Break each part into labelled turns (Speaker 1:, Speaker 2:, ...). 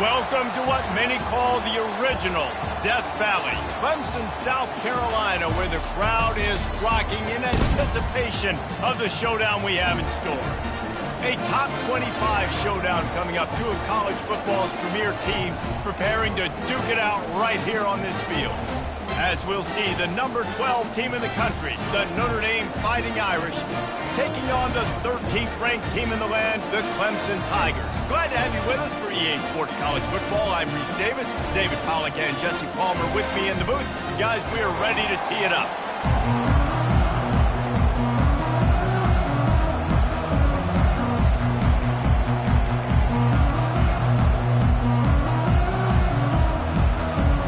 Speaker 1: Welcome to what many call the original Death Valley, Clemson, South Carolina, where the crowd is rocking in anticipation of the showdown we have in store. A top 25 showdown coming up, two of college football's premier teams preparing to duke it out right here on this field. As we'll see, the number 12 team in the country, the Notre Dame Fighting Irish, taking on the 13th ranked team in the land, the Clemson Tigers. Glad to have you with us for EA Sports College Football. I'm Reese Davis, David Pollack and Jesse Palmer with me in the booth. Guys, we are ready to tee it up.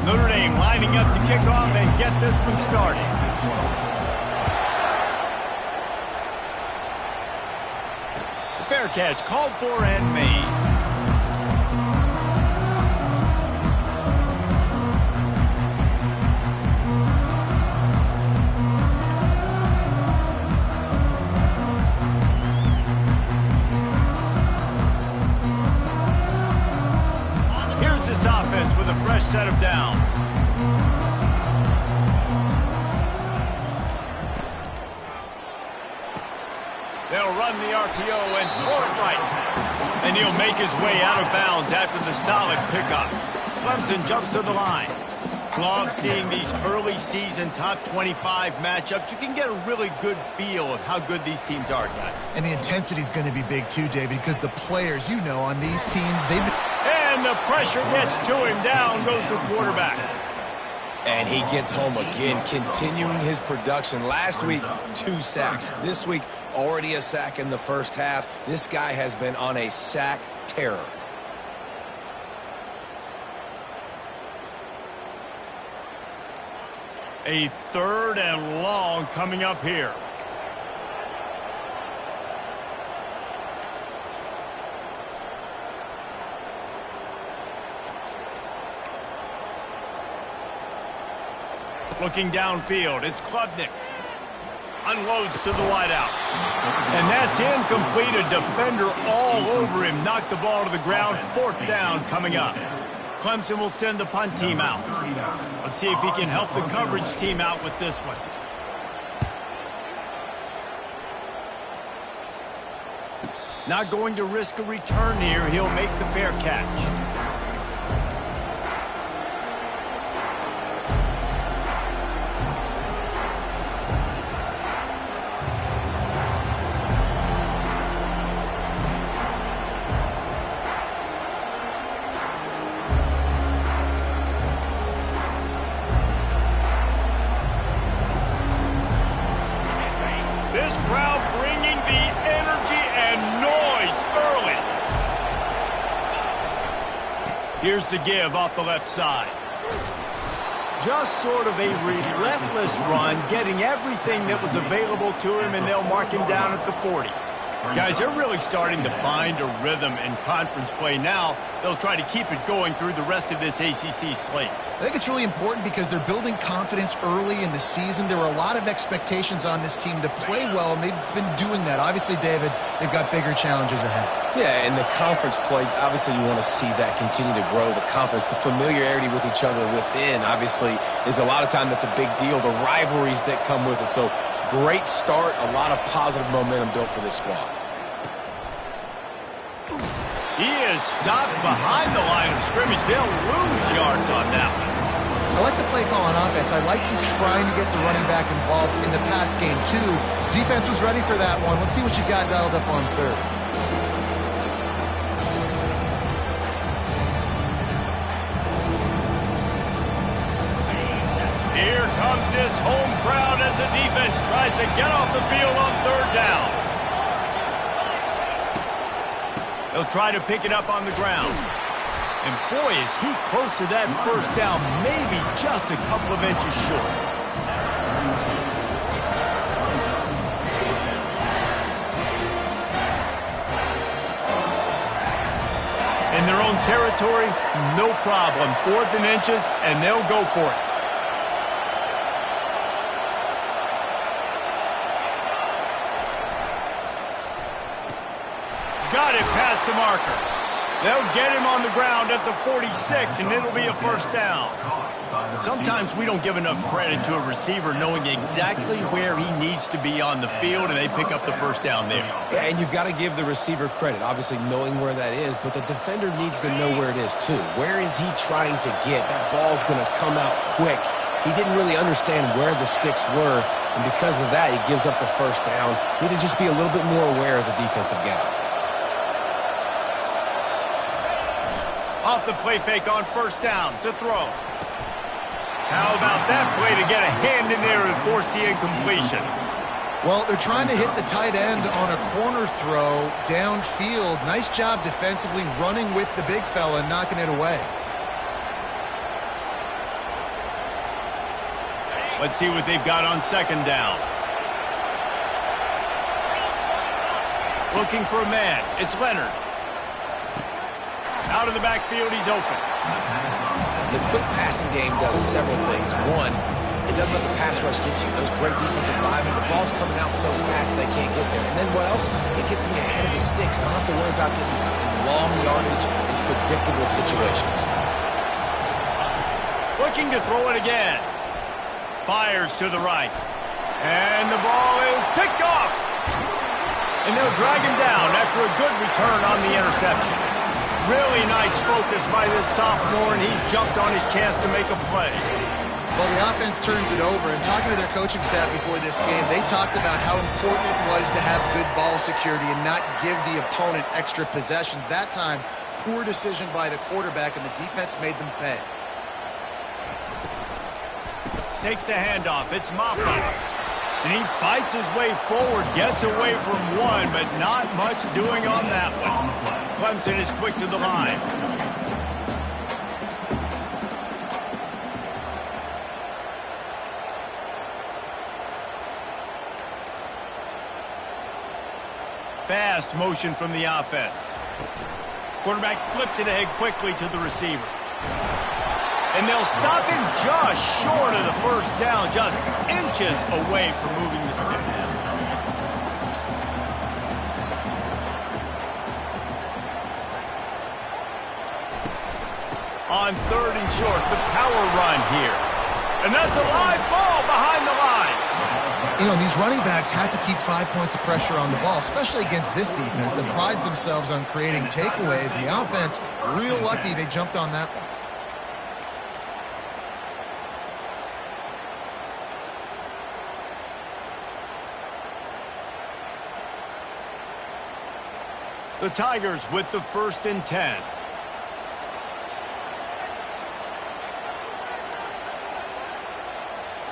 Speaker 1: Notre Dame lining up to kick off and get this one started. Fair catch called for and made. Here's this offense with a fresh set of downs. They'll run the RPO and throw it right. And he'll make his way out of bounds after the solid pickup. Clemson jumps to the line. Love seeing these early season top 25 matchups. You can get a really good feel of how good these teams are, guys.
Speaker 2: And the intensity is going to be big too, David, because the players, you know, on these teams, they've been...
Speaker 1: And the pressure gets to him. Down goes the quarterback.
Speaker 3: And he gets home again, continuing his production. Last week, 2 sacks. This week, already a sack in the first half. This guy has been on a sack terror.
Speaker 1: A 3rd and long coming up here. Looking downfield, it's Klubnik. Unloads to the wideout. And that's incomplete. A defender all over him. Knocked the ball to the ground. 4th down coming up. Clemson will send the punt team out. Let's see if he can help the coverage team out with this one. Not going to risk a return here. He'll make the fair catch. This crowd bringing the energy and noise early. Here's the give off the left side. Just sort of a relentless run, getting everything that was available to him, and they'll mark him down at the 40. Guys, they're really starting to find a rhythm in conference play now. They'll try to keep it going through the rest of this ACC slate.
Speaker 2: I think it's really important because they're building confidence early in the season. There were a lot of expectations on this team to play well, and they've been doing that. Obviously, David, they've got bigger challenges ahead.
Speaker 3: Yeah, in the conference play, obviously you want to see that continue to grow, the confidence, the familiarity with each other within, obviously, is a lot of time that's a big deal, the rivalries that come with it. So, great start, a lot of positive momentum built for this squad.
Speaker 1: He is stopped behind the line of scrimmage. They'll lose yards on that one.
Speaker 2: I like the play call on offense. I like you trying to get the running back involved in the pass game, too. Defense was ready for that one. Let's see what you got dialed up on 3rd.
Speaker 1: Here comes his home crowd as the defense tries to get off the field on 3rd down. They'll try to pick it up on the ground. And boy, is he close to that 1st down, maybe just a couple of inches short. In their own territory, no problem. 4th and inches, and they'll go for it. Got it past the marker. They'll get him on the ground at the 46, and it'll be a first down. Sometimes we don't give enough credit to a receiver knowing exactly where he needs to be on the field, and they pick up the first down there.
Speaker 3: Yeah, and you've got to give the receiver credit, obviously knowing where that is, but the defender needs to know where it is too. Where is he trying to get? That ball's going to come out quick. He didn't really understand where the sticks were, and because of that, he gives up the first down. Need to just be a little bit more aware as a defensive guy.
Speaker 1: Off the play fake on first down to throw. How about that play to get a hand in there and force the incompletion?
Speaker 2: Well, they're trying to hit the tight end on a corner throw downfield. Nice job defensively running with the big fella and knocking it away.
Speaker 1: Let's see what they've got on second down. Looking for a man. It's Leonard. Out of the backfield, he's open.
Speaker 3: The quick passing game does several things. One, it doesn't let the pass rush get you. Those great defensive linemen, the ball's coming out so fast they can't get there. And then what else? It gets me ahead of the sticks. I don't have to worry about getting long yardage in predictable situations.
Speaker 1: Looking to throw it again. Fires to the right. And the ball is picked off. And they'll drag him down after a good return on the interception. Really nice focus by this sophomore, and he jumped on his chance to make a play.
Speaker 2: Well, the offense turns it over, and talking to their coaching staff before this game, they talked about how important it was to have good ball security and not give the opponent extra possessions. That time, poor decision by the quarterback, and the defense made them pay.
Speaker 1: Takes the handoff. It's Maffa. And he fights his way forward, gets away from one, but not much doing on that one. Clemson is quick to the line. Fast motion from the offense. Quarterback flips it ahead quickly to the receiver. And they'll stop him just short of the first down, just inches away from moving the sticks. On third and short, the power run here. And that's a live ball behind the line.
Speaker 2: You know, these running backs have to keep 5 points of pressure on the ball, especially against this defense that prides themselves on creating takeaways. And the offense, real lucky they jumped on that one.
Speaker 1: The Tigers with the 1st and 10.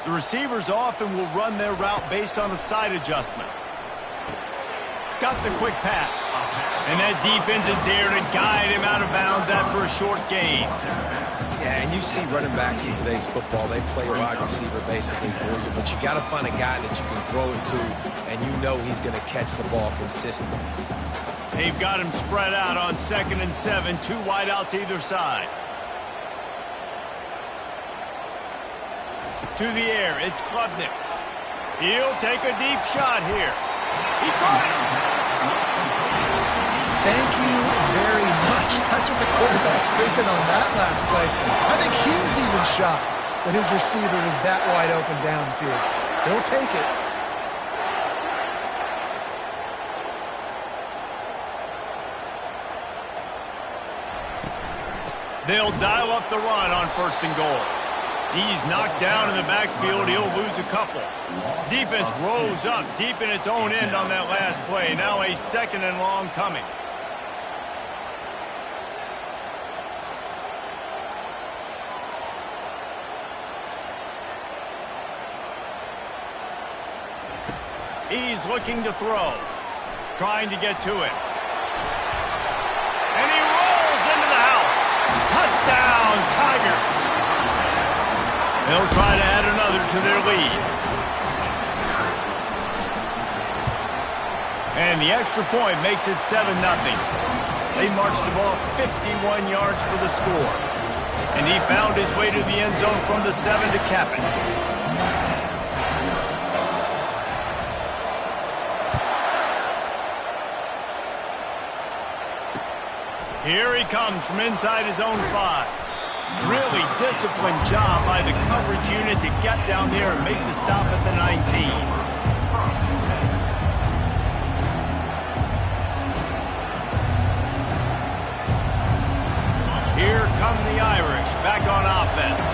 Speaker 1: The receivers often will run their route based on a side adjustment. Got the quick pass. And that defense is there to guide him out of bounds after a short gain.
Speaker 3: Yeah, and you see running backs in today's football, they play wide receiver basically for you, but you got to find a guy that you can throw it to, and you know he's going to catch the ball consistently.
Speaker 1: They've got him spread out on 2nd and 7, 2 wide out to either side. To the air, it's Klubnik. He'll take a deep shot here. He caught him.
Speaker 2: Thank you very much. That's what the quarterback's thinking on that last play. I think he was even shocked that his receiver was that wide open downfield. He'll take it.
Speaker 1: They'll dial up the run on 1st and goal. He's knocked down in the backfield. He'll lose a couple. Defense rolls up deep in its own end on that last play. Now a 2nd and long coming. He's looking to throw. Trying to get to it. And he rolls into the house. Touchdown, Tigers. They'll try to add another to their lead. And the extra point makes it 7-0. They marched the ball 51 yards for the score. And he found his way to the end zone from the 7 to cap it. Here he comes from inside his own 5. Really disciplined job by the coverage unit to get down there and make the stop at the 19. Here come the Irish back on offense.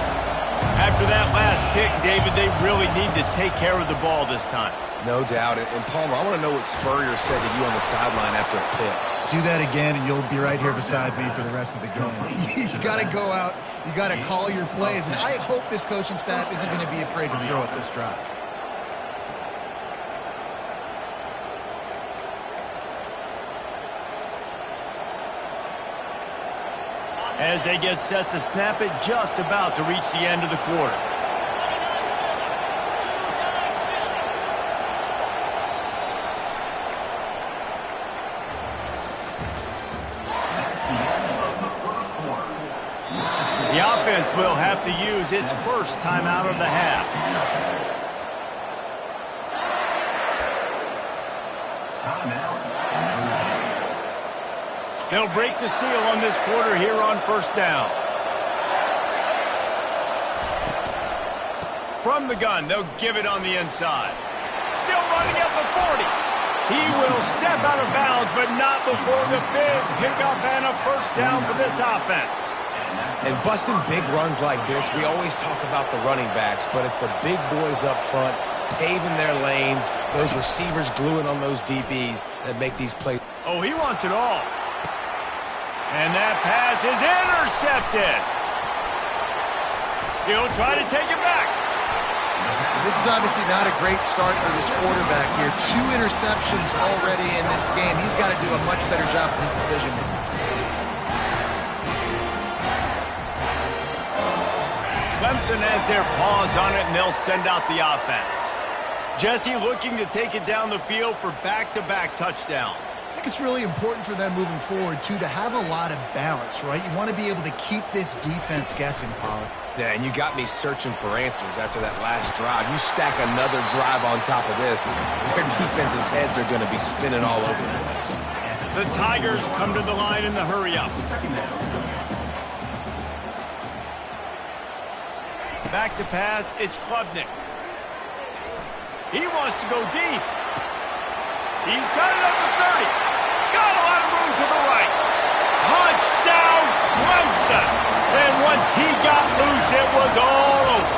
Speaker 1: After that last pick, David, they really need to take care of the ball this time.
Speaker 3: No doubt. And Palmer, I want to know what Spurrier said to you on the sideline after a pick.
Speaker 2: Do that again, and you'll be right here beside me for the rest of the game. You got to go out. You got to call your plays. And I hope this coaching staff isn't going to be afraid to throw at this drive.
Speaker 1: As they get set to snap it, just about to reach the end of the quarter. The offense will have to use its first timeout of the half. They'll break the seal on this quarter here on first down. From the gun, they'll give it on the inside. Still running at the 40. He will step out of bounds, but not before the big pickup and a first down for this offense.
Speaker 3: And busting big runs like this, we always talk about the running backs, but it's the big boys up front, paving their lanes, those receivers gluing on those DBs that make these plays.
Speaker 1: Oh, he wants it all. And that pass is intercepted. He'll try to take it back.
Speaker 2: This is obviously not a great start for this quarterback here. 2 interceptions already in this game. He's got to do a much better job with his decision-making.
Speaker 1: Clemson has their paws on it, and they'll send out the offense. Jesse looking to take it down the field for back-to-back touchdowns.
Speaker 2: I think it's really important for them moving forward, too, to have a lot of balance, right? You want to be able to keep this defense guessing, Pollard.
Speaker 3: Yeah, and you got me searching for answers after that last drive. You stack another drive on top of this, their defense's heads are going to be spinning all over the place.
Speaker 1: The Tigers come to the line in the hurry-up. Back to pass, it's Klubnik. He wants to go deep. He's got it up to 30. Got a lot of room to the right. Touchdown, Clemson. And once he got loose, it was all over.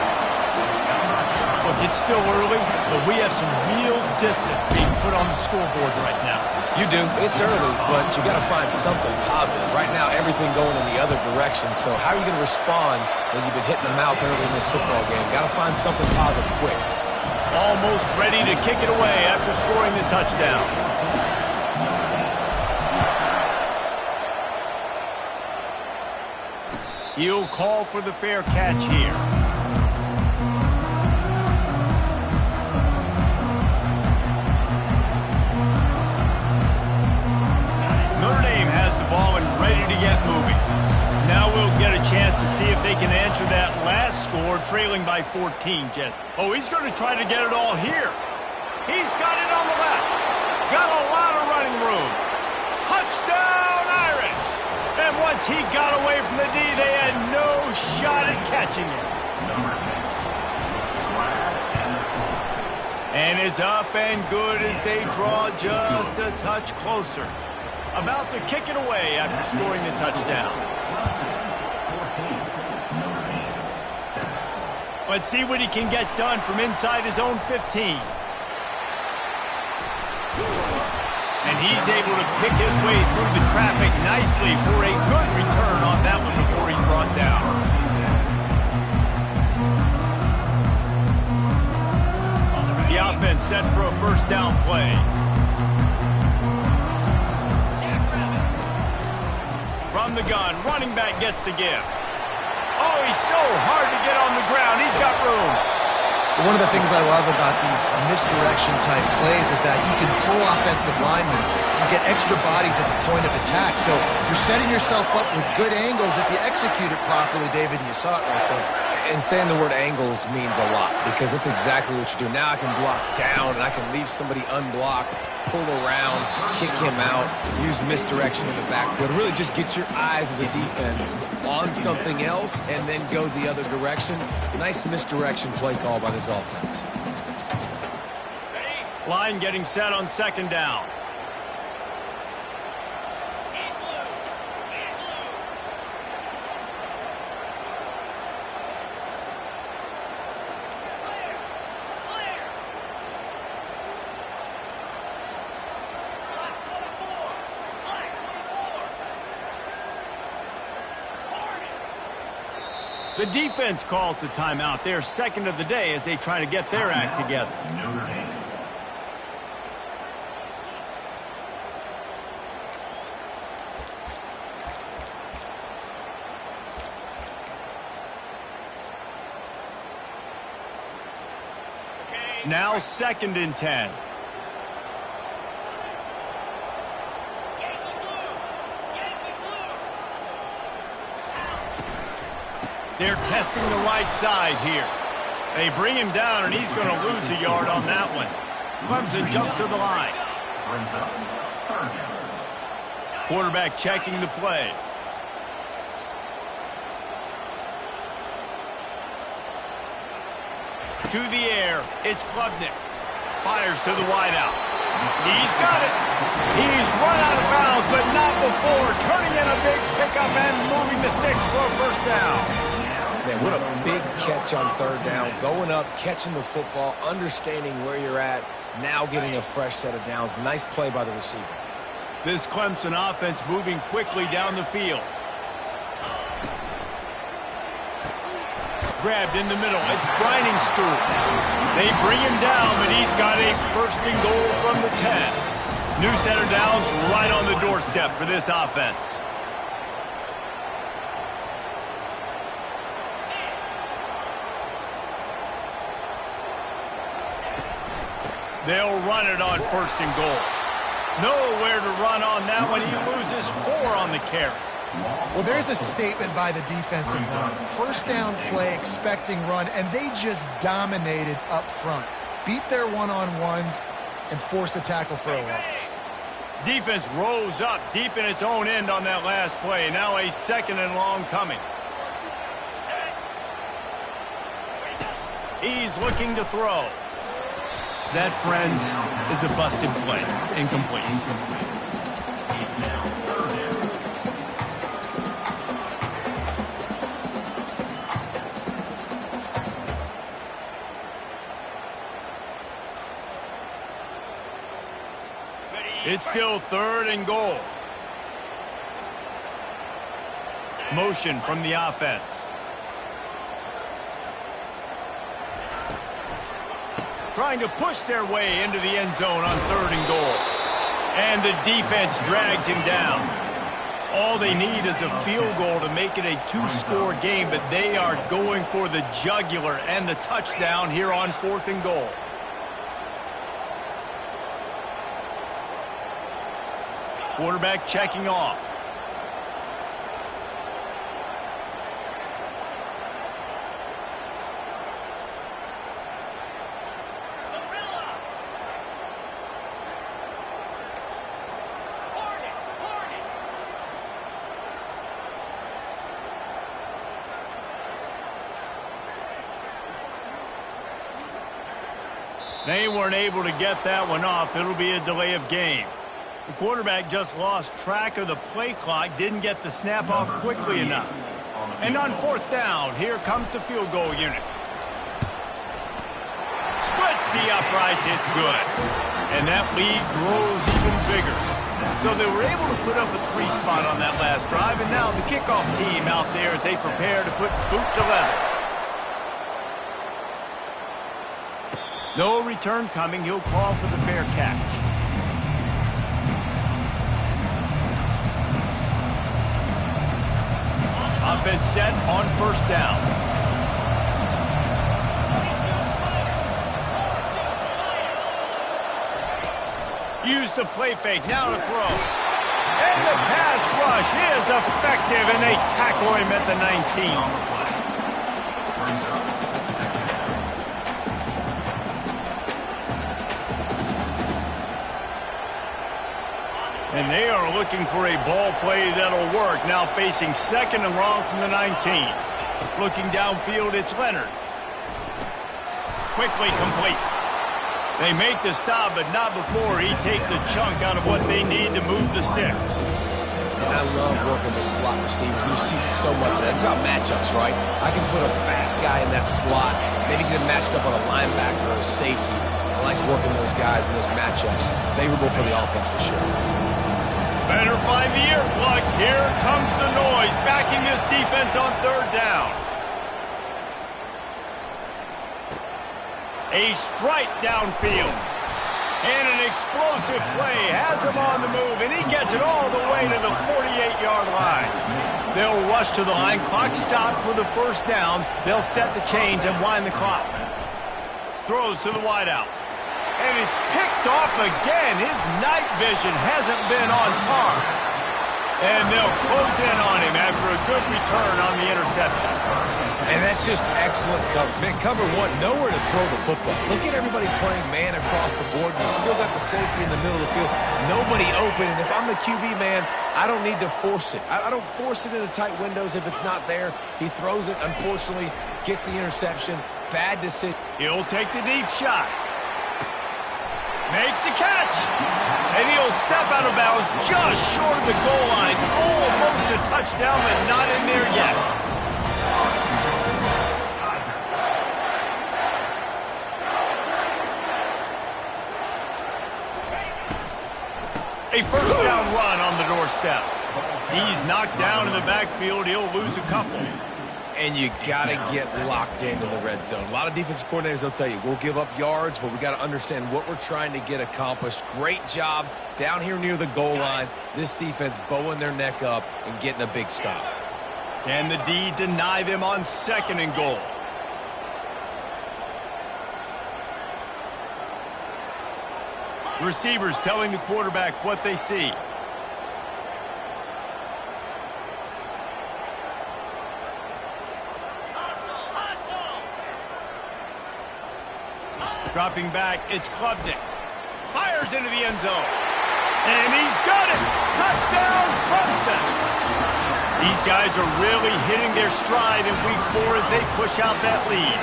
Speaker 1: Look, it's still early, but we have some real distance being put on the scoreboard right now.
Speaker 3: You do. It's early, but you got to find something positive. Right now, everything going in the other direction. So how are you going to respond when you've been hitting the mouth early in this football game? Got to find something positive quick.
Speaker 1: Almost ready to kick it away after scoring the touchdown. He'll call for the fair catch here. Notre Dame has the ball and ready to get moving. Now we'll get a chance to see if they can answer that last score, trailing by 14, Jet. Oh, he's going to try to get it all here. He's got it on the left. Got a lot of running room. Touchdown, Irish! And once he got away from the D, they had no shot at catching it. And it's up and good as they draw just a touch closer. About to kick it away after scoring the touchdown. Let's see what he can get done from inside his own 15. And he's able to pick his way through the traffic nicely for a good return on that one before he's brought down. The offense set for a first down play. From the gun, running back gets to give. Oh, he's so hard to get on the ground. He's got room.
Speaker 2: One of the things I love about these misdirection-type plays is that you can pull offensive linemen and get extra bodies at the point of attack. So you're setting yourself up with good angles if you execute it properly, David, and you saw it right there.
Speaker 3: And saying the word angles means a lot because that's exactly what you do. Now I can block down and I can leave somebody unblocked. pull around, kick him out, use misdirection in the backfield. Really just get your eyes as a defense on something else and then go the other direction. Nice misdirection play call by this offense.
Speaker 1: Line getting set on second down. The defense calls the timeout. They're second of the day as they try to get their act together. Now 2nd and 10. They're testing the right side here. They bring him down, and he's going to lose a yard on that one. Clemson jumps to the line. Quarterback checking the play. To the air, it's Klubnik. Fires to the wideout. He's got it. He's run out of bounds, but not before. Turning in a big pickup and moving the sticks for a first down.
Speaker 3: Man, what a big catch on 3rd down. Going up, catching the football, understanding where you're at, now getting a fresh set of downs. Nice play by the receiver.
Speaker 1: This Clemson offense moving quickly down the field. Grabbed in the middle. It's Breining's through. They bring him down, but he's got a 1st and goal from the 10. New set of downs right on the doorstep for this offense. They'll run it on 1st and goal. Nowhere to run on that one. He loses 4 on the carry.
Speaker 2: Well, there's a statement by the defensive line. 1st down play, expecting run, and they just dominated up front. Beat their one-on-ones and forced a tackle for a loss.
Speaker 1: Defense rose up deep in its own end on that last play. Now a 2nd and long coming. He's looking to throw. That, friends, is a busted play. Incomplete. It's still 3rd and goal. Motion from the offense. Trying to push their way into the end zone on 3rd and goal. And the defense drags him down. All they need is a field goal to make it a 2-score game, but they are going for the jugular and the touchdown here on 4th and goal. Quarterback checking off. They weren't able to get that one off. It'll be a delay of game. The quarterback just lost track of the play clock, didn't get the snap off quickly enough. And on 4th down, here comes the field goal unit. Splits the uprights, it's good. And that lead grows even bigger. So they were able to put up a 3 spot on that last drive, and now the kickoff team out there as they prepare to put boot to leather. No return coming. He'll call for the fair catch. Offense set on 1st down. Use the play fake. Now to throw. And the pass rush is effective, and they tackle him at the 19. And they are looking for a ball play that'll work. Now facing second and long from the 19. Looking downfield, it's Leonard. Quickly complete. They make the stop, but not before he takes a chunk out of what they need to move the sticks.
Speaker 3: And I love working with slot receivers. You see so much of that. It's about matchups, right? I can put a fast guy in that slot, maybe get him matched up on a linebacker or a safety. I like working those guys in those matchups. Favorable for the offense for sure.
Speaker 1: Better find the ear plugs. Here comes the noise, backing this defense on third down. A strike downfield. And an explosive play has him on the move, and he gets it all the way to the 48-yard line. They'll rush to the line. Clock stopped for the first down. They'll set the chains and wind the clock. Throws to the wideout. And it's picked off again. His night vision hasn't been on par. And they'll close in on him after a good return on the interception.
Speaker 3: And that's just excellent cover. Man, cover one, nowhere to throw the football. Look at everybody playing man across the board. You still got the safety in the middle of the field. Nobody open. And if I'm the QB, man, I don't need to force it. I don't force it into tight windows if it's not there. He throws it, unfortunately, gets the interception. Bad decision.
Speaker 1: He'll take the deep shot. Makes the catch. And he'll step out of bounds just short of the goal line. Almost a touchdown, but not in there yet. A first down run on the doorstep. He's knocked down in the backfield. He'll lose a couple.
Speaker 3: And you got to get locked into the red zone. A lot of defensive coordinators, they'll tell you, we'll give up yards, but we got to understand what we're trying to get accomplished. Great job down here near the goal line. This defense bowing their neck up and getting a big stop.
Speaker 1: Can the D deny them on second and goal? Receivers telling the quarterback what they see. Dropping back, it's Klubnik. Fires into the end zone. And he's got it. Touchdown, Clemson. These guys are really hitting their stride in week 4 as they push out that lead.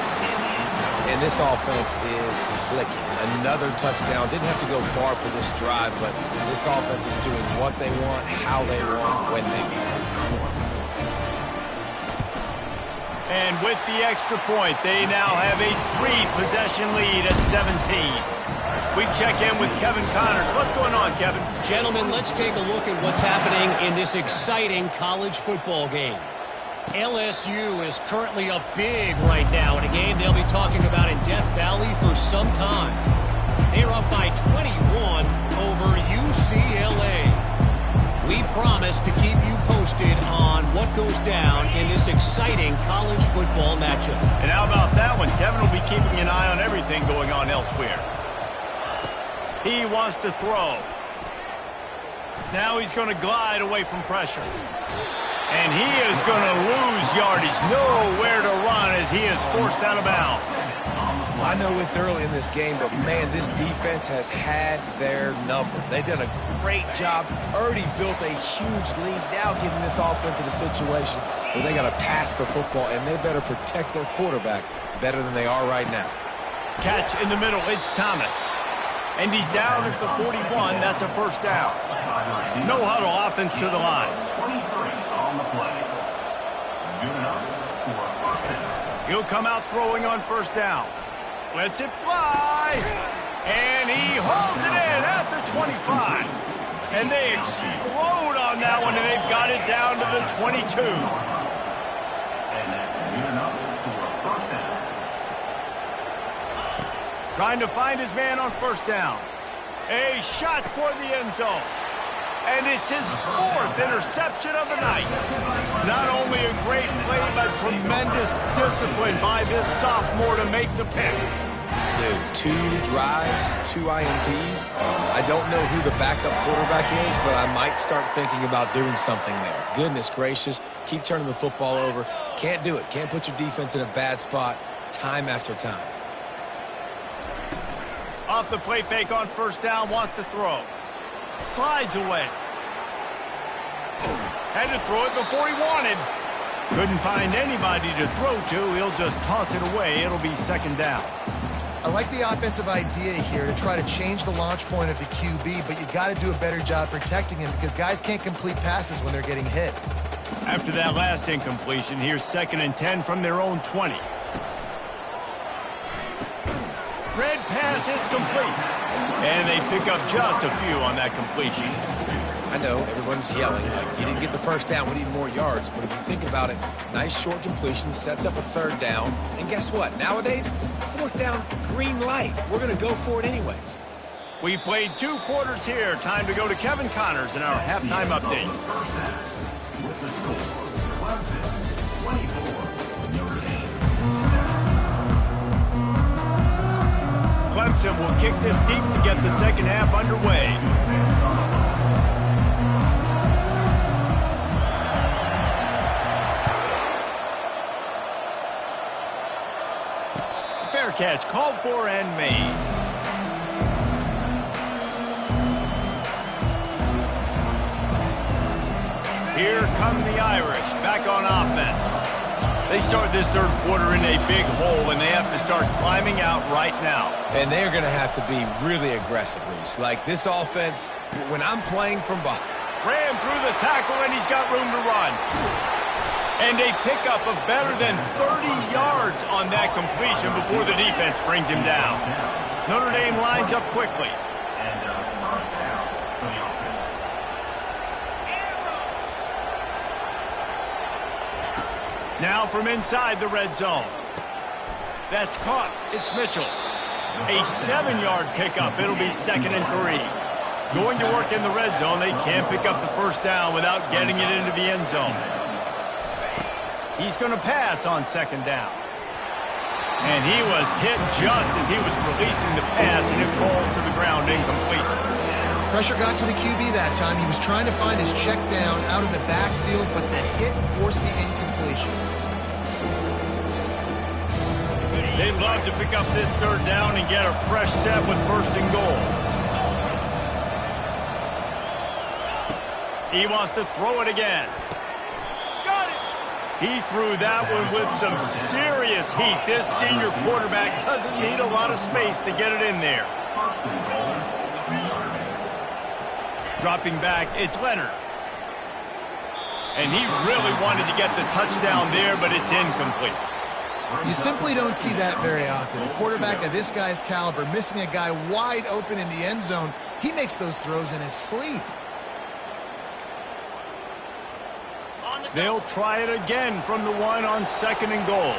Speaker 3: And this offense is clicking. Another touchdown. Didn't have to go far for this drive, but this offense is doing what they want, how they want, when they want.
Speaker 1: And with the extra point, they now have a 3-possession lead at 17. We check in with Kevin Connors. What's going on, Kevin?
Speaker 4: Gentlemen, let's take a look at what's happening in this exciting college football game. LSU is currently up big right now in a game they'll be talking about in Death Valley for some time. They're up by 21 over UCLA. We promise to keep you posted on what goes down in this exciting college football matchup.
Speaker 1: And how about that one? Kevin will be keeping an eye on everything going on elsewhere. He wants to throw. Now he's going to glide away from pressure. And he is going to lose yardage. Nowhere to run as he is forced out of bounds.
Speaker 3: Well, I know it's early in this game, but, man, this defense has had their number. They've done a great job. Already built a huge lead. Now getting this offense in a situation where they got to pass the football, and they better protect their quarterback better than they are right now.
Speaker 1: Catch in the middle. It's Thomas. And he's down at the 41. That's a first down. No huddle offense to the line. He'll come out throwing on first down. Lets it fly. And he holds it in at the 25. And they explode on that one, and they've got it down to the 22. Trying to find his man on first down. A shot toward the end zone. And it's his 4th interception of the night. Not only a great play, but tremendous discipline by this sophomore to make the pick.
Speaker 3: Dude, 2 drives, 2 INTs. I don't know who the backup quarterback is, but I might start thinking about doing something there. Goodness gracious, keep turning the football over. Can't do it. Can't put your defense in a bad spot time after time.
Speaker 1: Off the play fake on first down, wants to throw. Slides away. Had to throw it before he wanted. Couldn't find anybody to throw to. He'll just toss it away. It'll be second down.
Speaker 2: I like the offensive idea here to try to change the launch point of the QB, but you got to do a better job protecting him because guys can't complete passes when they're getting hit.
Speaker 1: After that last incompletion, here's 2nd and 10 from their own 20. Red pass, it's complete. And they pick up just a few on that completion.
Speaker 3: I know everyone's yelling like you didn't get the first down, we need more yards. But if you think about it, nice short completion sets up a 3rd down. And guess what? Nowadays, 4th down, green light. We're going to go for it anyways.
Speaker 1: We've played 2 quarters here. Time to go to Kevin Connors in our halftime update.
Speaker 5: With the score, Clemson 24, Notre Dame 7.
Speaker 1: Clemson will kick this deep to get the second half underway. Fair catch called for and made. Here come the Irish back on offense. They start this 3rd quarter in a big hole, and they have to start climbing out right now.
Speaker 3: And they're going to have to be really aggressive, Reese. Like this offense, when I'm playing from behind.
Speaker 1: Ran through the tackle, and he's got room to run. And a pickup of better than 30 yards on that completion before the defense brings him down. Notre Dame lines up quickly.
Speaker 5: And first down for the offense.
Speaker 1: Now from inside the red zone. That's caught. It's Mitchell. A 7-yard pickup. It'll be 2nd and 3. Going to work in the red zone. They can't pick up the first down without getting it into the end zone. He's going to pass on 2nd down. And he was hit just as he was releasing the pass, and it falls to the ground incomplete.
Speaker 2: Pressure got to the QB that time. He was trying to find his check down out of the backfield, but the hit forced the incompletion.
Speaker 1: They'd love to pick up this 3rd down and get a fresh set with 1st and goal. He wants to throw it again. He threw that one with some serious heat. This senior quarterback doesn't need a lot of space to get it in there. Dropping back, it's Leonard. And he really wanted to get the touchdown there, but it's incomplete.
Speaker 2: You simply don't see that very often. A quarterback of this guy's caliber missing a guy wide open in the end zone. He makes those throws in his sleep.
Speaker 1: They'll try it again from the 1 on 2nd and goal.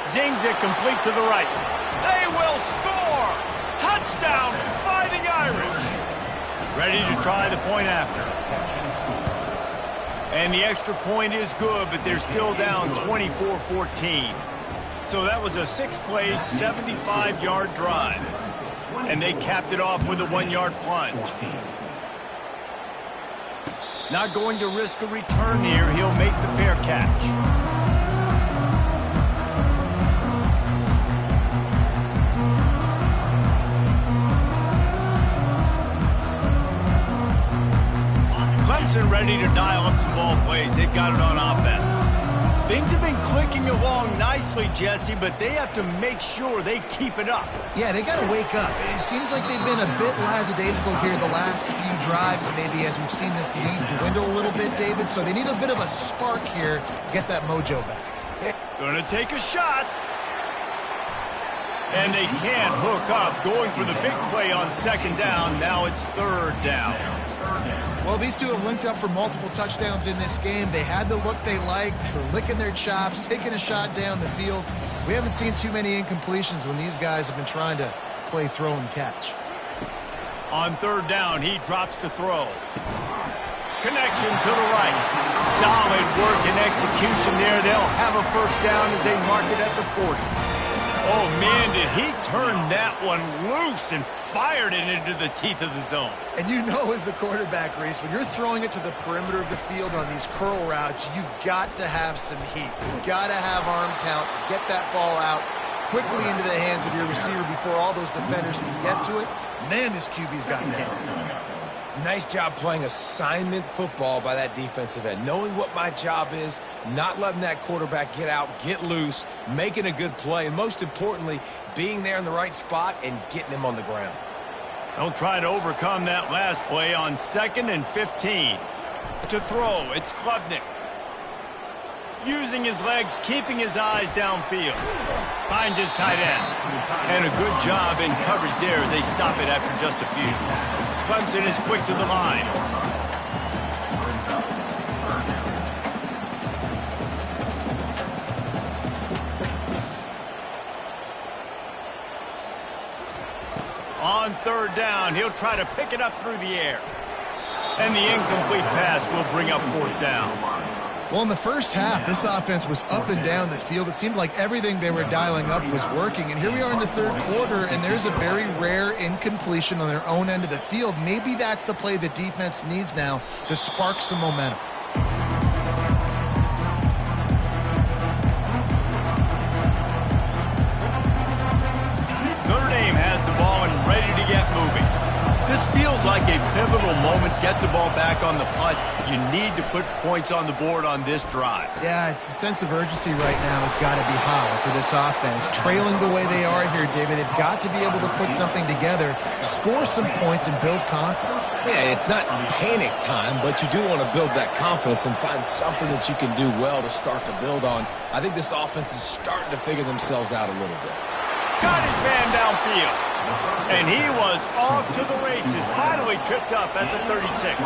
Speaker 1: Zings it complete to the right. They will score! Touchdown, Fighting Irish! Ready to try the point after. And the extra point is good, but they're still down 24-14. So that was a 6-play, 75-yard drive. And they capped it off with a 1-yard plunge. Not going to risk a return here. He'll make the fair catch. Clemson ready to dial up some ball plays. They've got it on offense. Things have been clicking along nicely, Jesse, but they have to make sure they keep it up.
Speaker 2: Yeah, they got to wake up. It seems like they've been a bit lackadaisical here the last few drives, maybe as we've seen this lead dwindle a little bit, David. So they need a bit of a spark here to get that mojo back.
Speaker 1: Gonna take a shot. And they can't hook up. Going for the big play on 2nd down. Now it's 3rd down.
Speaker 2: Well, these two have linked up for multiple touchdowns in this game. They had the look they liked. They're licking their chops, taking a shot down the field. We haven't seen too many incompletions when these guys have been trying to play throw and catch.
Speaker 1: On 3rd down, he drops to throw. Connection to the right. Solid work and execution there. They'll have a first down as they mark it at the 40. Oh, man, did he turn that one loose and fired it into the teeth of the zone.
Speaker 2: And you know as a quarterback, Reese, when you're throwing it to the perimeter of the field on these curl routes, you've got to have some heat. You've got to have arm talent to get that ball out quickly into the hands of your receiver before all those defenders can get to it. Man, this QB's got a game.
Speaker 3: Nice job playing assignment football by that defensive end. Knowing what my job is, not letting that quarterback get out, get loose, making a good play, and most importantly, being there in the right spot and getting him on the ground.
Speaker 1: They'll try to overcome that last play on 2nd and 15. To throw, it's Klubnik. Using his legs, keeping his eyes downfield. Finds his tight end. And a good job in coverage there as they stop it after just a few. Clemson is quick to the line. On 3rd down, he'll try to pick it up through the air. And the incomplete pass will bring up 4th down.
Speaker 2: Well, in the first half, this offense was up and down the field. It seemed like everything they were dialing up was working. And here we are in the 3rd quarter, and there's a very rare incompletion on their own end of the field. Maybe that's the play the defense needs now to spark some momentum.
Speaker 1: Notre Dame has the ball and ready to get moving. This feels like a pivotal moment. Get the ball back on the punt. You need to put points on the board on this drive.
Speaker 2: Yeah, it's a sense of urgency right now has got to be high for this offense. Trailing the way they are here, David, they've got to be able to put something together, score some points, and build confidence.
Speaker 3: Yeah, it's not panic time, but you do want to build that confidence and find something that you can do well to start to build on. I think this offense is starting to figure themselves out a little bit.
Speaker 1: Got his man downfield. And he was off to the races, finally tripped up at the 36.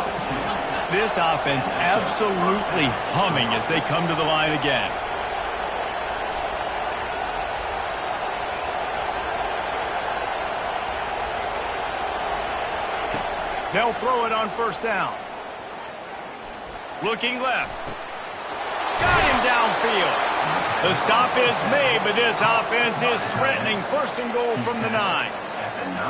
Speaker 1: This offense absolutely humming as they come to the line again. They'll throw it on 1st down. Looking left. Got him downfield. The stop is made, but this offense is threatening 1st and goal from the 9.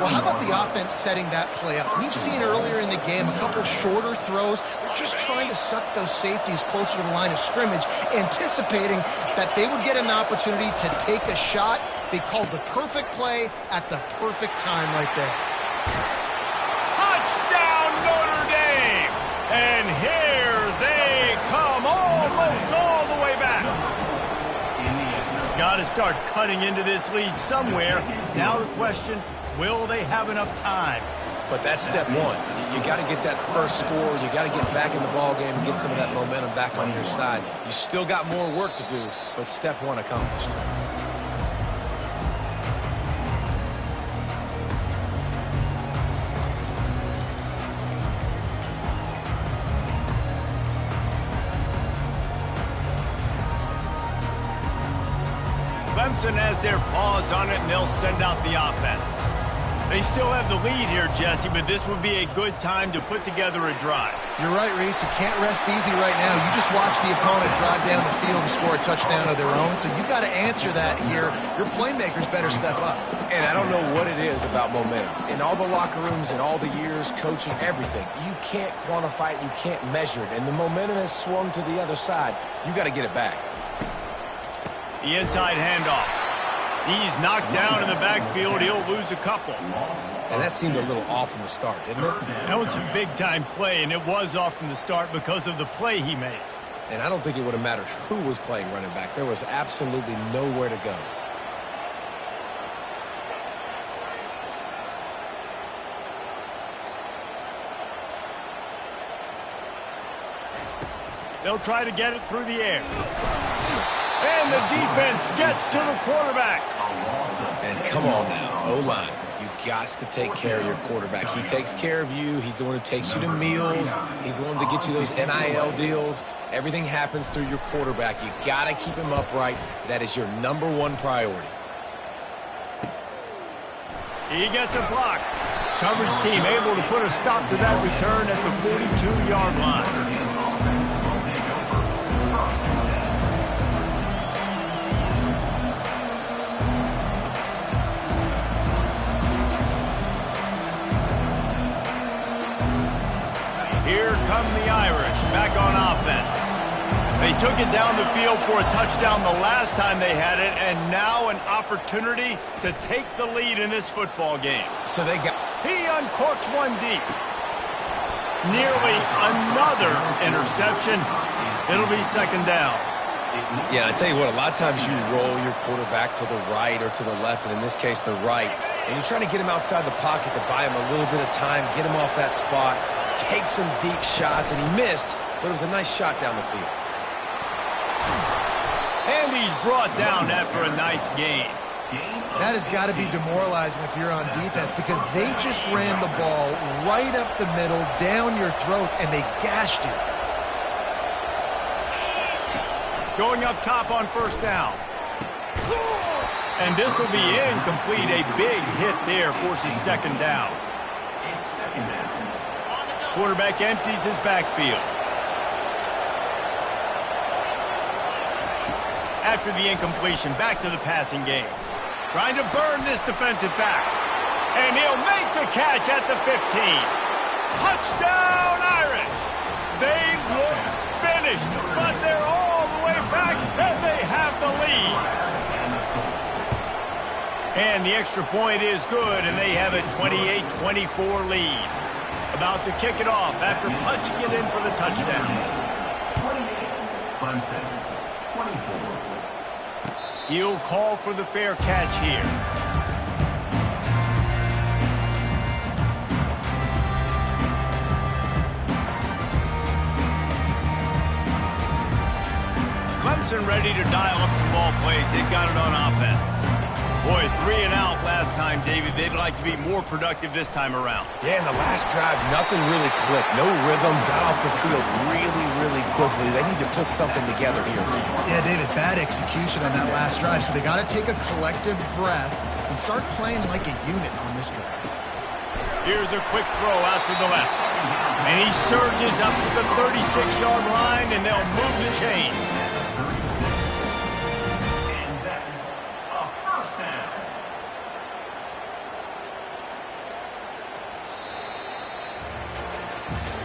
Speaker 2: Well, how about the offense setting that play up? We've seen earlier in the game a couple shorter throws. They're just trying to suck those safeties closer to the line of scrimmage, anticipating that they would get an opportunity to take a shot. They called the perfect play at the perfect time right there.
Speaker 1: Touchdown, Notre Dame! And here they come, almost all the way back. Got to start cutting into this lead somewhere. Now the question, will they have enough time?
Speaker 3: But that's step one. You got to get that first score. You got to get back in the ball game and get some of that momentum back on your side. You still got more work to do, but step one accomplished.
Speaker 1: Clemson has their paws on it, and they'll send out the offense. They still have the lead here, Jesse, but this would be a good time to put together a drive.
Speaker 2: You're right, Reese. You can't rest easy right now. You just watch the opponent drive down the field and score a touchdown of their own, so you got to answer that here. Your playmakers better step up.
Speaker 3: And I don't know what it is about momentum. In all the locker rooms, in all the years, coaching, everything, you can't quantify it, you can't measure it, and the momentum has swung to the other side. You got to get it back.
Speaker 1: The inside handoff. He's knocked down in the backfield. He'll lose a couple.
Speaker 3: And that seemed a little off from the start, didn't it?
Speaker 1: That was a big-time play, and it was off from the start because of the play he made.
Speaker 3: And I don't think it would have mattered who was playing running back. There was absolutely nowhere to go.
Speaker 1: They'll try to get it through the air. And the defense gets to the quarterback.
Speaker 3: And come on now, O-line. You've got to take care of your quarterback. He takes care of you. He's the one who takes you to meals. He's the one that gets you those NIL deals. Everything happens through your quarterback. You got to keep him upright. That is your #1 priority.
Speaker 1: He gets a block. Coverage team able to put a stop to that return at the 42-yard line. Here come the Irish back on offense. They took it down the field for a touchdown the last time they had it, and now an opportunity to take the lead in this football game.
Speaker 3: So they got...
Speaker 1: He uncorks one deep. Nearly another interception. It'll be second down.
Speaker 3: Yeah, I tell you what, a lot of times you roll your quarterback to the right or to the left, and in this case, the right. And you're trying to get him outside the pocket to buy him a little bit of time, get him off that spot, take some deep shots, and he missed, but it was a nice shot down the field.
Speaker 1: And he's brought down after a nice gain.
Speaker 2: That has got to be demoralizing if you're on defense because they just ran the ball right up the middle, down your throats, and they gashed you.
Speaker 1: Going up top on first down. And this will be incomplete. A big hit there forces second down. Quarterback empties his backfield. After the incompletion, back to the passing game. Trying to burn this defensive back. And he'll make the catch at the 15. Touchdown, Irish! They look finished, but they're all the way back, and they have the lead. And the extra point is good, and they have a 28-24 lead. About to kick it off after punching it in for the touchdown.
Speaker 5: 28, Clemson, 24.
Speaker 1: He'll call for the fair catch here. Clemson ready to dial up some ball plays. They've got it on offense. Boy, 3 and out last time, David. They'd like to be more productive this time around.
Speaker 3: Yeah, in the last drive, nothing really clicked. No rhythm, got off the field really quickly. They need to put something together here.
Speaker 2: Yeah, David, bad execution on that last drive, so they got to take a collective breath and start playing like a unit on this drive.
Speaker 1: Here's a quick throw out to the left. And he surges up to the 36-yard line, and they'll move the chain.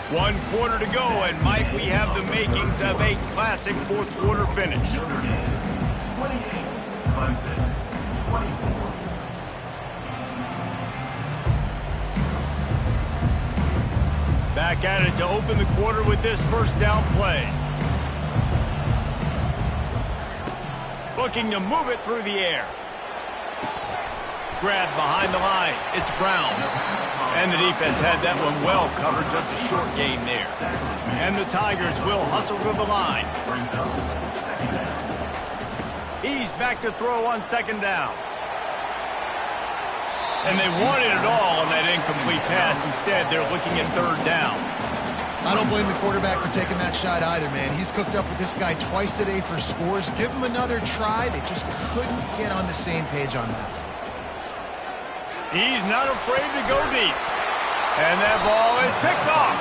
Speaker 1: One quarter to go, and Mike, we have the makings of a classic fourth quarter finish.
Speaker 5: 28, Clemson, 24.
Speaker 1: Back at it to open the quarter with this first down play. Looking to move it through the air. Grab behind the line. It's Brown. And the defense had that one well covered, just a short gain there. And the Tigers will hustle to the line. He's back to throw on second down. And they wanted it all on that incomplete pass. Instead, they're looking at third down.
Speaker 2: I don't blame the quarterback for taking that shot either, man. He's cooked up with this guy twice today for scores. Give him another try. They just couldn't get on the same page on that.
Speaker 1: He's not afraid to go deep. And that ball is picked off.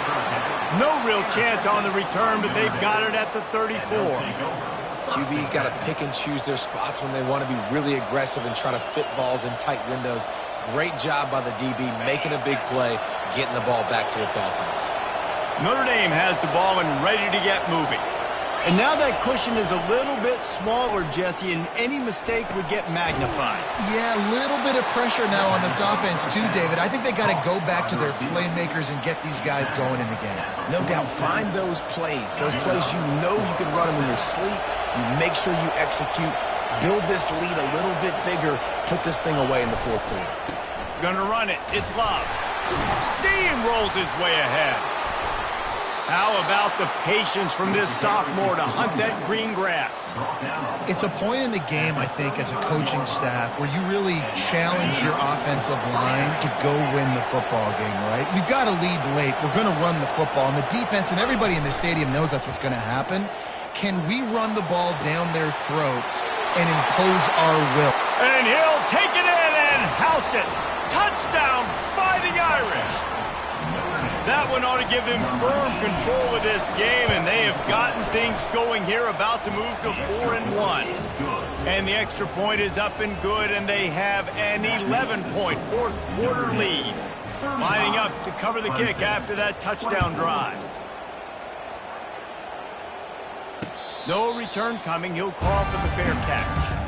Speaker 1: No real chance on the return, but they've got it at the 34.
Speaker 3: QB's got to pick and choose their spots when they want to be really aggressive and try to fit balls in tight windows. Great job by the DB making a big play, getting the ball back to its offense.
Speaker 1: Notre Dame has the ball and ready to get moving. And now that cushion is a little bit smaller, Jesse, and any mistake would get magnified.
Speaker 2: Yeah, a little bit of pressure now on this offense too, David. I think they got to go back to their playmakers and get these guys going in the game.
Speaker 3: No doubt, find those plays you know you can run them in your sleep. You make sure you execute, build this lead a little bit bigger, put this thing away in the fourth quarter.
Speaker 1: Gonna run it. It's Love. Steamrolls his way ahead. How about the patience from this sophomore to hunt that green grass?
Speaker 2: It's a point in the game, I think, as a coaching staff where you really challenge your offensive line to go win the football game, right? We've got to lead late. We're going to run the football. And the defense and everybody in the stadium knows that's what's going to happen. Can we run the ball down their throats and impose our will?
Speaker 1: And he'll take it in and house it. Touchdown, Fighting Irish. That one ought to give them firm control of this game, and they have gotten things going here, about to move to 4-1. And the extra point is up and good, and they have an 11-point fourth quarter lead. Lining up to cover the kick after that touchdown drive. No return coming. He'll call for the fair catch.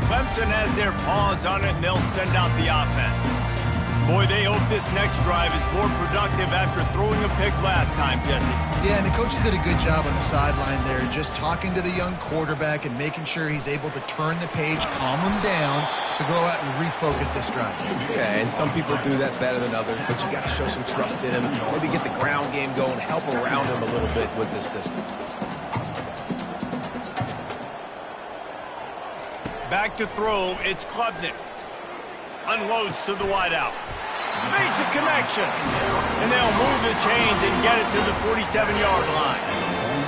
Speaker 1: Clemson has their paws on it, and they'll send out the offense. Boy, they hope this next drive is more productive after throwing a pick last time, Jesse.
Speaker 2: Yeah, and the coaches did a good job on the sideline there, just talking to the young quarterback and making sure he's able to turn the page, calm him down, to go out and refocus this drive.
Speaker 3: Yeah, and some people do that better than others, but you got to show some trust in him. Maybe get the ground game going, help around him a little bit with this system.
Speaker 1: Back to throw, it's Klubnik. Unloads to the wideout. Makes a connection. And they'll move the chains and get it to the 47-yard line.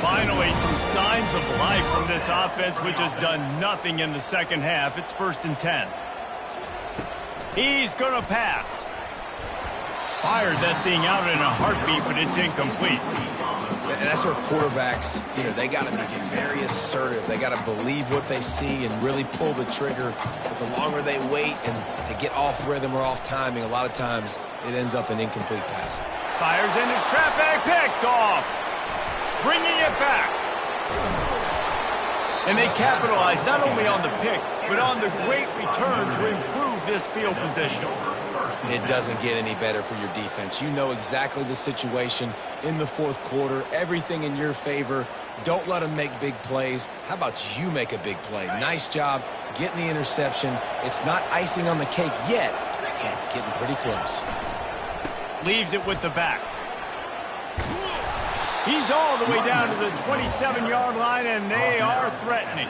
Speaker 1: Finally, some signs of life from this offense, which has done nothing in the second half. It's 1st and 10. He's going to pass. Fired that thing out in a heartbeat, but it's incomplete.
Speaker 3: And that's where quarterbacks, they got to be very assertive. They got to believe what they see and really pull the trigger. But the longer they wait and they get off rhythm or off timing, a lot of times it ends up in incomplete passing.
Speaker 1: Fires into traffic, picked off. Bringing it back. And they capitalize not only on the pick, but on the great return to improve this field position.
Speaker 3: It doesn't get any better for your defense. You know exactly the situation in the fourth quarter. Everything in your favor. Don't let them make big plays. How about you make a big play? Nice job getting the interception. It's not icing on the cake yet, but it's getting pretty close.
Speaker 1: Leaves it with the back. He's all the way down to the 27-yard line, and they are threatening.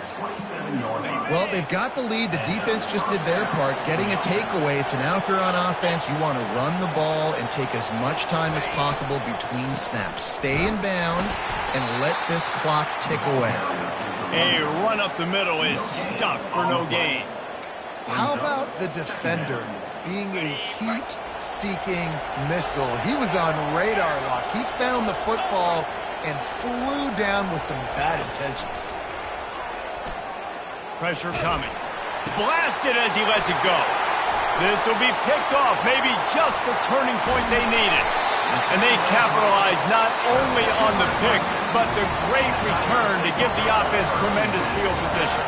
Speaker 2: Well, they've got the lead. The defense just did their part, getting a takeaway. So now if you're on offense, you want to run the ball and take as much time as possible between snaps. Stay in bounds and let this clock tick away.
Speaker 1: A run up the middle is stuck for no gain.
Speaker 2: How about the defender being a heat-seeking missile? He was on radar lock. He found the football and flew down with some bad intentions.
Speaker 1: Pressure coming. Blasted as he lets it go. This will be picked off, maybe just the turning point they needed. And they capitalize not only on the pick, but the great return to give the offense tremendous field position.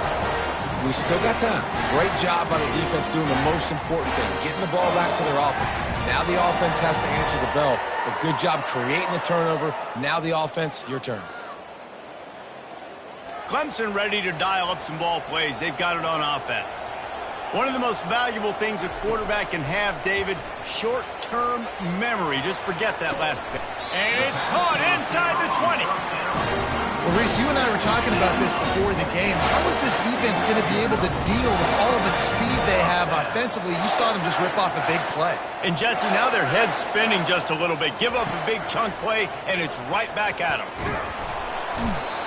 Speaker 3: We still got time. Great job by the defense doing the most important thing, getting the ball back to their offense. Now the offense has to answer the bell, but good job creating the turnover. Now the offense, your turn.
Speaker 1: Clemson ready to dial up some ball plays. They've got it on offense. One of the most valuable things a quarterback can have, David, short-term memory. Just forget that last pick. And it's caught inside the 20.
Speaker 2: Well, Reese, you and I were talking about this before the game. How is this defense going to be able to deal with all the speed they have offensively? You saw them just rip off a big play.
Speaker 1: And, Jesse, now their head's spinning just a little bit. Give up a big chunk play, and it's right back at them.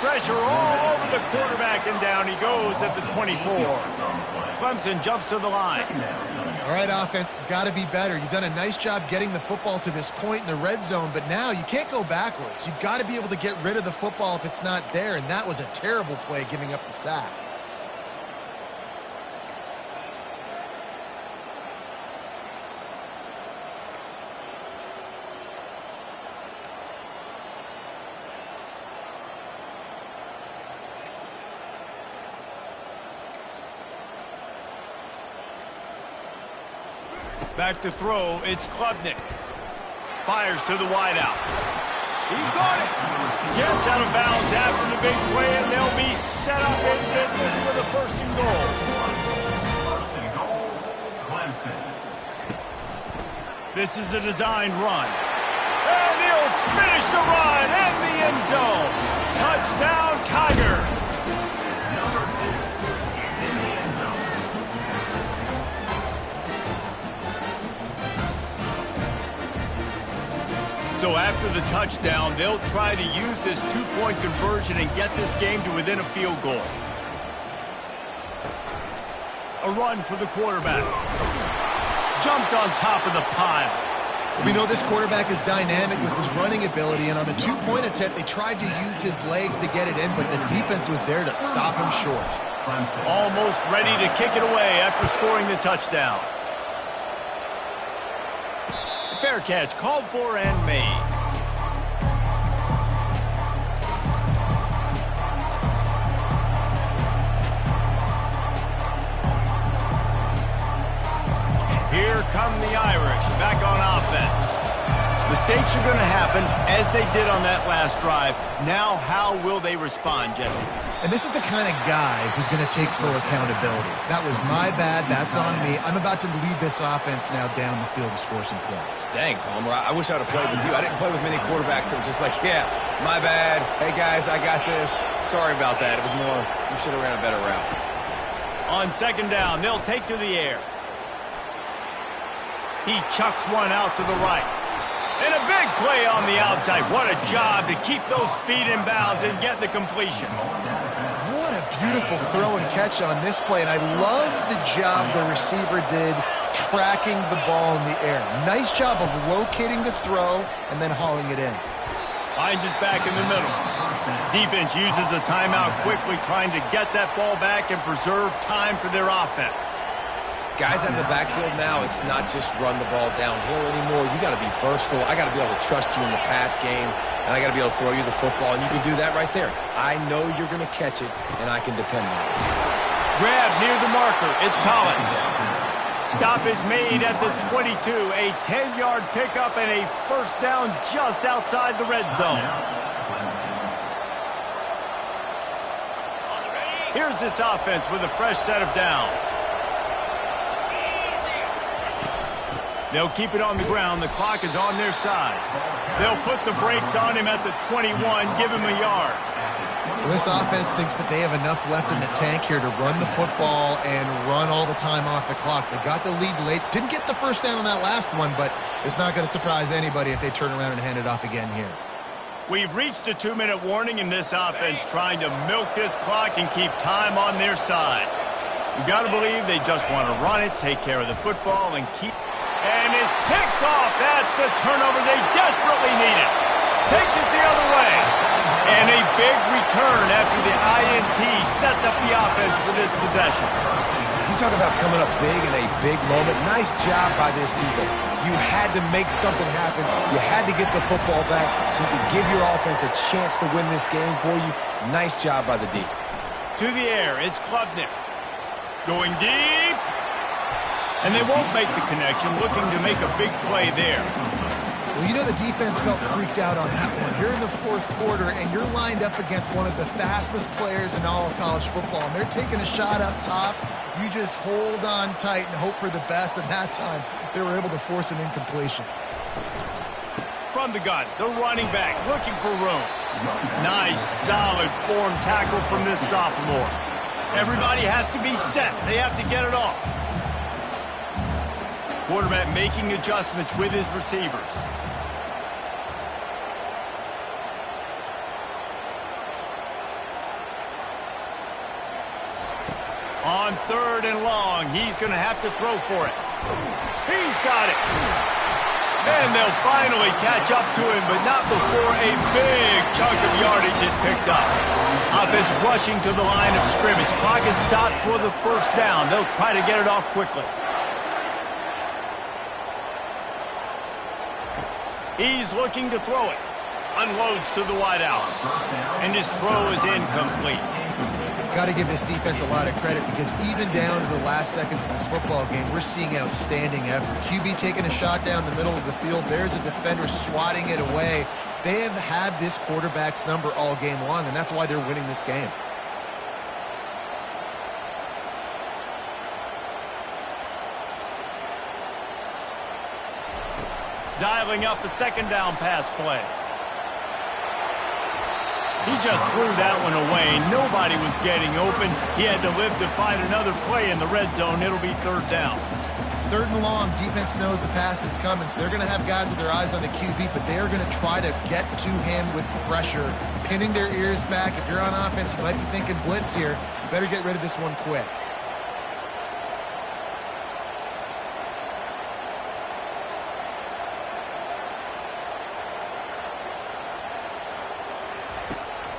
Speaker 1: Pressure all over the quarterback, and down he goes at the 24. Clemson jumps to the line.
Speaker 2: All right, offense has got to be better. You've done a nice job getting the football to this point in the red zone, but now you can't go backwards. You've got to be able to get rid of the football if it's not there, and that was a terrible play, giving up the sack.
Speaker 1: Back to throw, it's Klubnik. Fires to the wideout. He got it. Gets out of bounds after the big play, and they'll be set up in business with a 1st and goal.
Speaker 5: 1st and goal, Clemson.
Speaker 1: This is a designed run. And he'll finish the run in the end zone. Touchdown, Tigers.
Speaker 5: Number 2 is in the end zone.
Speaker 1: So after the touchdown, they'll try to use this two-point conversion and get this game to within a field goal. A run for the quarterback. Jumped on top of the pile.
Speaker 2: We know this quarterback is dynamic with his running ability, and on a two-point attempt, they tried to use his legs to get it in, but the defense was there to stop him short.
Speaker 1: Almost ready to kick it away after scoring the touchdown. fair catch, called for and made. Here come the Irish, back on offense. Mistakes are going to happen, as they did on that last drive. Now, how will they respond, Jesse?
Speaker 2: And this is the kind of guy who's going to take full accountability. That was my bad. That's on me. I'm about to lead this offense now down the field and score some points.
Speaker 3: Dang, Palmer, I wish I would have played with you. I didn't play with many quarterbacks that were just like, yeah, my bad. Hey, guys, I got this. Sorry about that. It was more, you should have ran a better route.
Speaker 1: On second down, they'll take to the air. He chucks one out to the right. And a big play on the outside. What a job to keep those feet in bounds and get the completion.
Speaker 2: What a beautiful throw and catch on this play. And I love the job the receiver did tracking the ball in the air. Nice job of locating the throw and then hauling it in.
Speaker 1: Hines is back in the middle. Defense uses a timeout quickly, trying to get that ball back and preserve time for their offense.
Speaker 3: Guys out of the backfield now, it's not just run the ball downhill anymore. You got to be versatile. I got to be able to trust you in the pass game, and I got to be able to throw you the football, and you can do that right there. I know you're going to catch it, and I can depend on it.
Speaker 1: Grab near the marker. It's Collins. Stop is made at the 22. A 10-yard pickup and a first down just outside the red zone. Here's this offense with a fresh set of downs. They'll keep it on the ground. The clock is on their side. They'll put the brakes on him at the 21, give him a yard.
Speaker 2: Well, this offense thinks that they have enough left in the tank here to run the football and run all the time off the clock. They got the lead late. Didn't get the first down on that last one, but it's not going to surprise anybody if they turn around and hand it off again here.
Speaker 1: We've reached a 2-minute warning, and this offense trying to milk this clock and keep time on their side. You got to believe they just want to run it, take care of the football, and keep... And it's picked off. That's the turnover they desperately needed. Takes it the other way. And a big return after the INT sets up the offense for this possession.
Speaker 3: You talk about coming up big in a big moment. Nice job by this defense. You had to make something happen. You had to get the football back so you could give your offense a chance to win this game for you. Nice job by the D.
Speaker 1: To the air, it's Klubnik. Going deep. And they won't make the connection, looking to make a big play there.
Speaker 2: Well, you know the defense felt freaked out on that one. You're in the fourth quarter, and you're lined up against one of the fastest players in all of college football, and they're taking a shot up top. You just hold on tight and hope for the best, and that time they were able to force an incompletion.
Speaker 1: From the gun, the running back looking for room. Nice, solid form tackle from this sophomore. Everybody has to be set. They have to get it off. Quarterback making adjustments with his receivers. On third and long, he's going to have to throw for it. He's got it. And they'll finally catch up to him, but not before a big chunk of yardage is picked up. Offense rushing to the line of scrimmage. Clock is stopped for the first down. They'll try to get it off quickly. He's looking to throw it. Unloads to the wideout. And his throw is incomplete.
Speaker 2: Got to give this defense a lot of credit because even down to the last seconds of this football game, we're seeing outstanding effort. QB taking a shot down the middle of the field. There's a defender swatting it away. They have had this quarterback's number all game long, and that's why they're winning this game.
Speaker 1: Dialing up a second down pass play. He just threw that one away. Nobody was getting open. He had to live to find another play in the red zone. It'll be third down.
Speaker 2: Third and long, defense knows the pass is coming, so they're going to have guys with their eyes on the QB, but they're going to try to get to him with pressure, pinning their ears back. If you're on offense, you might be thinking blitz here. Better get rid of this one quick.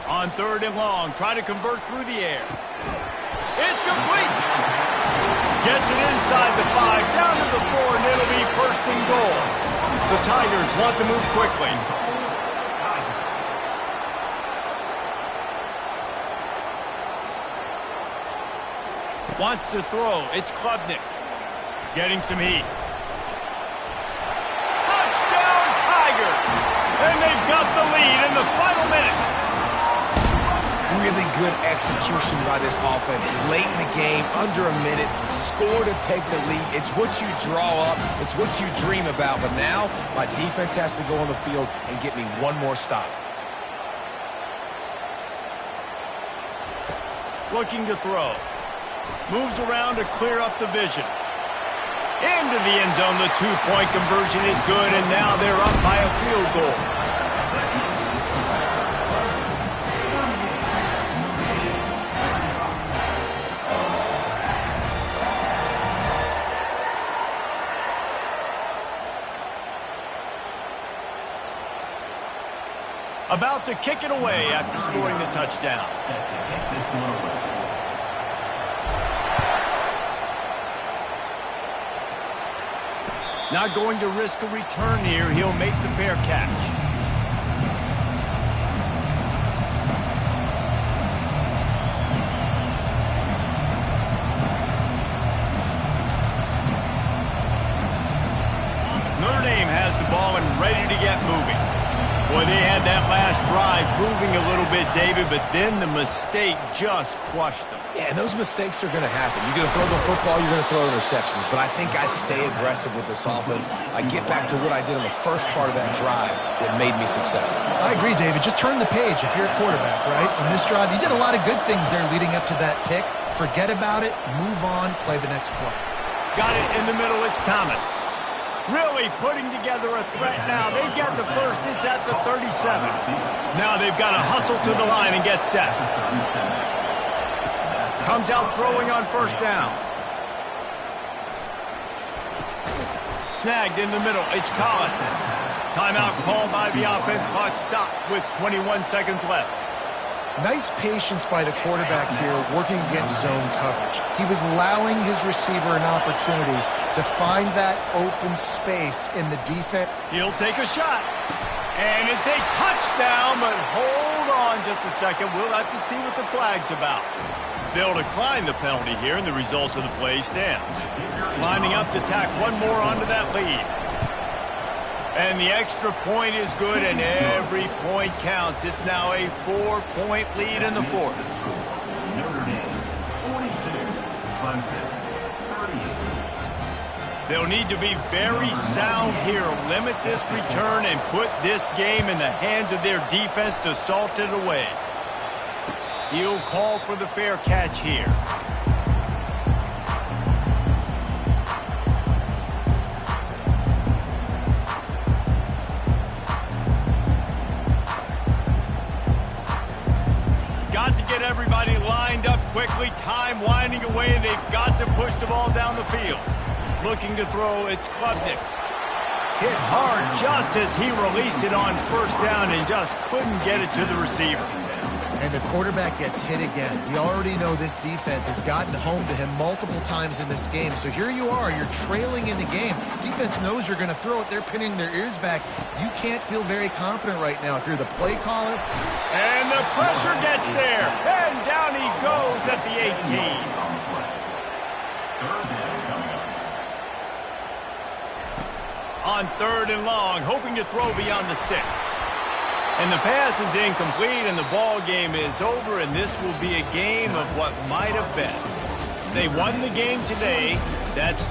Speaker 1: On third and long, try to convert through the air. It's complete. Gets it inside the 5, down to the 4, and it'll be first and goal. The Tigers want to move quickly. Wants to throw. It's Klubnik. Getting some heat. Touchdown Tigers! And they've got the lead in the final minute.
Speaker 3: Really good execution by this offense. Late in the game, under a minute, score to take the lead. It's what you draw up. It's what you dream about. But now, my defense has to go on the field and get me one more stop.
Speaker 1: Looking to throw. Moves around to clear up the vision. Into the end zone. The two-point conversion is good, and now they're up by a field goal. About to kick it away after scoring the touchdown.
Speaker 5: Set to kick this one away.
Speaker 1: Not going to risk a return here. He'll make the fair catch. Notre Dame has the ball and ready to get moving. Boy, they had that last drive moving a little bit, David, but then the mistake just crushed them.
Speaker 3: Yeah, and those mistakes are going to happen. You're going to throw the football, you're going to throw interceptions. But I think I stay aggressive with this offense. I get back to what I did on the first part of that drive that made me successful.
Speaker 2: I agree, David. Just turn the page if you're a quarterback, right? On this drive, you did a lot of good things there leading up to that pick. Forget about it, move on, play the next play.
Speaker 1: Got it in the middle, it's Thomas. Really putting together a threat now. They get the first. It's at the 37. Now they've got to hustle to the line and get set. Comes out throwing on first down. Snagged in the middle. It's Collins. Timeout called by the offense. Clock stopped with 21 seconds left.
Speaker 2: Nice patience by the quarterback here working against zone coverage. He was allowing his receiver an opportunity to find that open space in the defense.
Speaker 1: He'll take a shot. And it's a touchdown, but hold on just a second. We'll have to see what the flag's about. They'll decline the penalty here, and the result of the play stands. Lining up to tack one more onto that lead. And the extra point is good, and every point counts. It's now a 4-point lead in the fourth.
Speaker 5: Notre Dame, 46, Clemson, 38.
Speaker 1: They'll need to be very sound here. Limit this return and put this game in the hands of their defense to salt it away. He'll call for the fair catch here. Got to get everybody lined up quickly. Time winding away. They've got to push the ball down the field. Looking to throw, it's Klubnik. Hit hard just as he released it on first down and just couldn't get it to the receiver.
Speaker 2: And the quarterback gets hit again. We already know this defense has gotten home to him multiple times in this game. So here you are, you're trailing in the game. Defense knows you're going to throw it. They're pinning their ears back. You can't feel very confident right now if you're the play caller.
Speaker 1: And the pressure gets there. And down he goes at the 18. On third and long, hoping to throw beyond the sticks. And the pass is incomplete, and the ball game is over, and this will be a game of what might have been. They won the game today. That's